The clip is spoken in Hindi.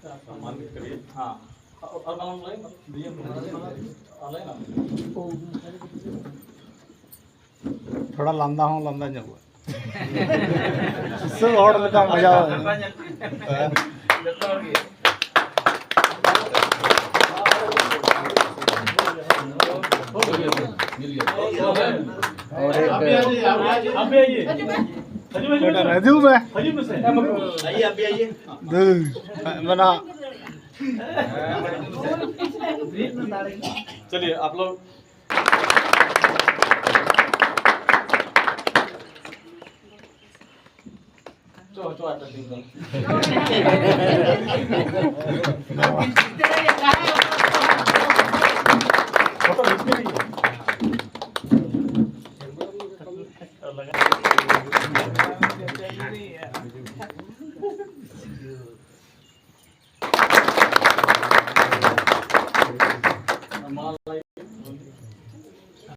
सम्मानित करिए। हाँ और नाम दिए ना थोड़ा लंदा हूँ लंदा जाऊँ इससे और लगा मजा और राजू में आइए आप भी आइए। मना चलिए आप लोग चो चो